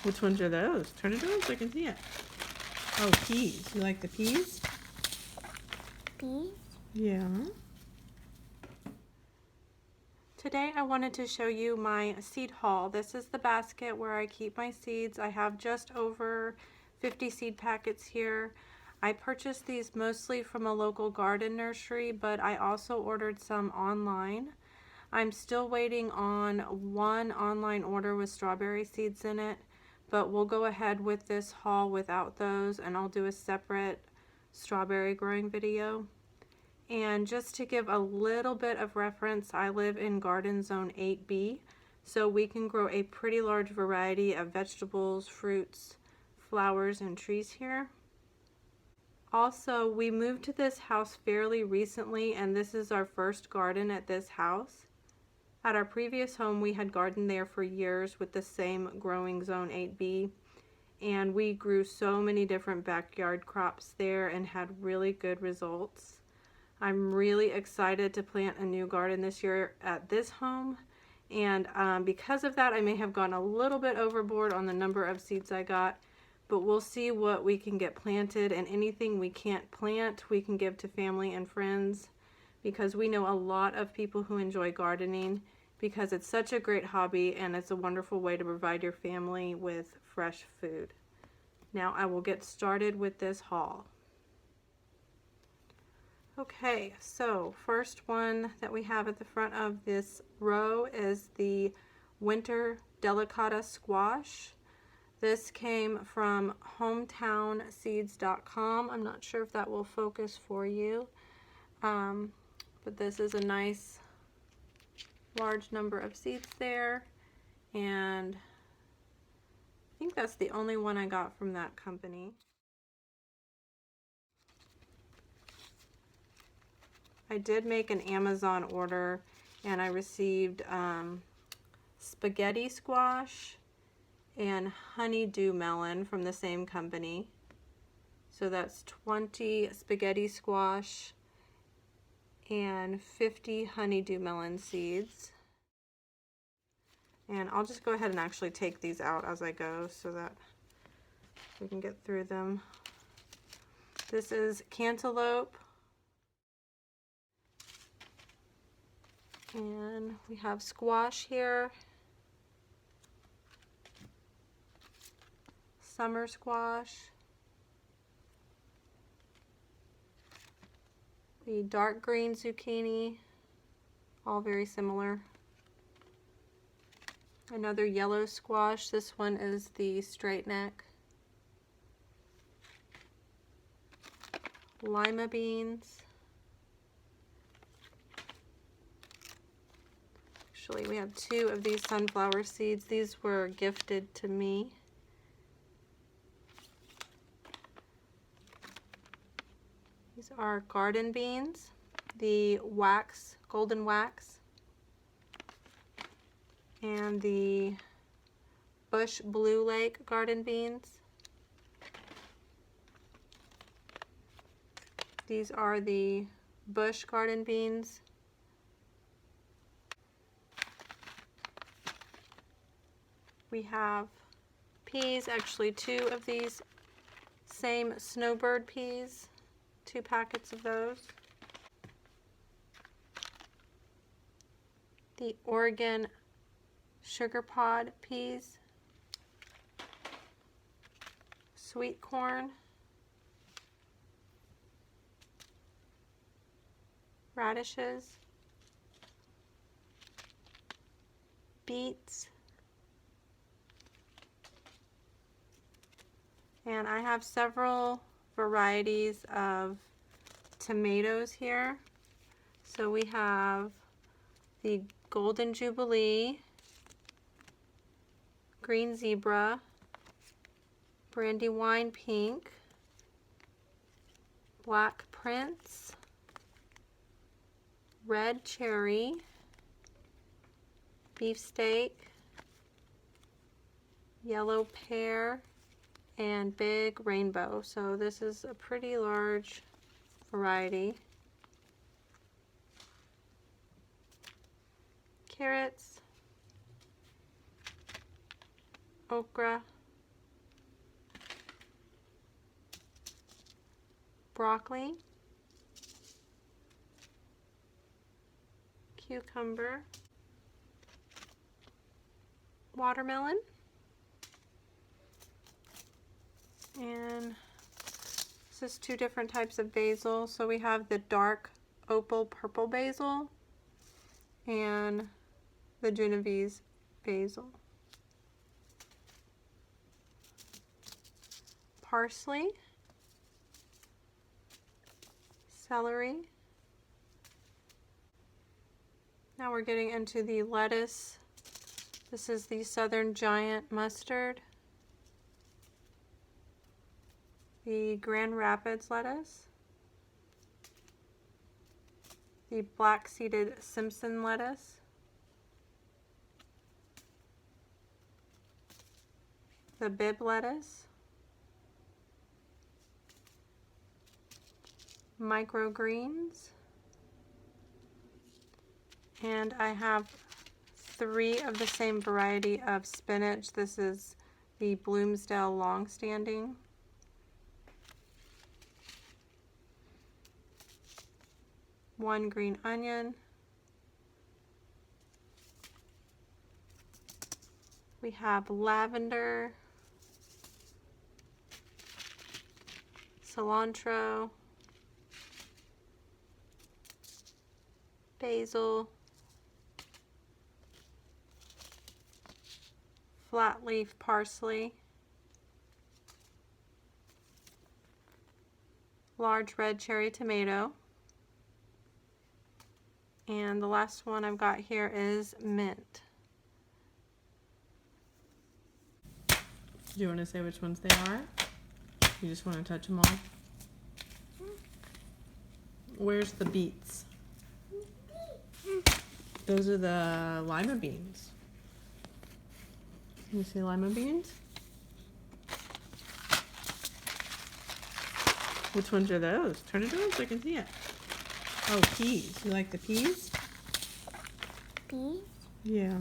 Which ones are those? Turn it around so I can see it. Oh, peas. You like the peas? Peas? Yeah. Today I wanted to show you my seed haul. This is the basket where I keep my seeds. I have just over 50 seed packets here. I purchased these mostly from a local garden nursery, but I also ordered some online. I'm still waiting on one online order with strawberry seeds in it, but we'll go ahead with this haul without those, and I'll do a separate strawberry growing video. And just to give a little bit of reference, I live in Garden Zone 8B, so we can grow a pretty large variety of vegetables, fruits, flowers, and trees here. Also, we moved to this house fairly recently, and this is our first garden at this house. At our previous home, we had gardened there for years with the same growing Zone 8B, and we grew so many different backyard crops there and had really good results. I'm really excited to plant a new garden this year at this home, and because of that I may have gone a little bit overboard on the number of seeds I got, but we'll see what we can get planted, and anything we can't plant we can give to family and friends, because we know a lot of people who enjoy gardening because it's such a great hobby and it's a wonderful way to provide your family with fresh food. Now I will get started with this haul. Okay, so first one that we have at the front of this row is the winter Delicata squash. This came from hometownseeds.com. I'm not sure if that will focus for you, but this is a nice large number of seeds there, and I think that's the only one I got from that company. I did make an Amazon order and I received spaghetti squash and honeydew melon from the same company. So that's 20 spaghetti squash and 50 honeydew melon seeds. And I'll just go ahead and actually take these out as I go so that we can get through them. This is cantaloupe. And we have squash here, summer squash, the dark green zucchini, all very similar. Another yellow squash, this one is the straight neck. Lima beans. Actually, we have two of these sunflower seeds. These were gifted to me. These are garden beans, the wax, golden wax, and the Bush Blue Lake garden beans. These are the Bush garden beans. We have peas, actually two of these same snowbird peas, 2 packets of those. The Oregon sugar pod peas, sweet corn, radishes, beets, and I have several varieties of tomatoes here. So we have the Golden Jubilee, Green Zebra, Brandywine Pink, Black Prince, Red Cherry, Beefsteak, Yellow Pear, and Big Rainbow. So this is a pretty large variety. Carrots, okra, broccoli, cucumber, watermelon, and this is 2 different types of basil. So we have the dark opal purple basil and the Genovese basil. Parsley, celery. Now we're getting into the lettuce. This is the Southern Giant mustard, the Grand Rapids lettuce, the black-seeded Simpson lettuce, the Bibb lettuce, microgreens, and I have 3 of the same variety of spinach. This is the Bloomsdale Longstanding. One green onion. We have lavender, cilantro, basil, flat leaf parsley, large red cherry tomato, and the last one I've got here is mint. Do you want to say which ones they are? You just want to touch them all? Where's the beets? Those are the Lima beans. Can you see Lima beans? Which ones are those? Turn it around so I can see it. Oh, peas. You like the peas? Peas. Yeah.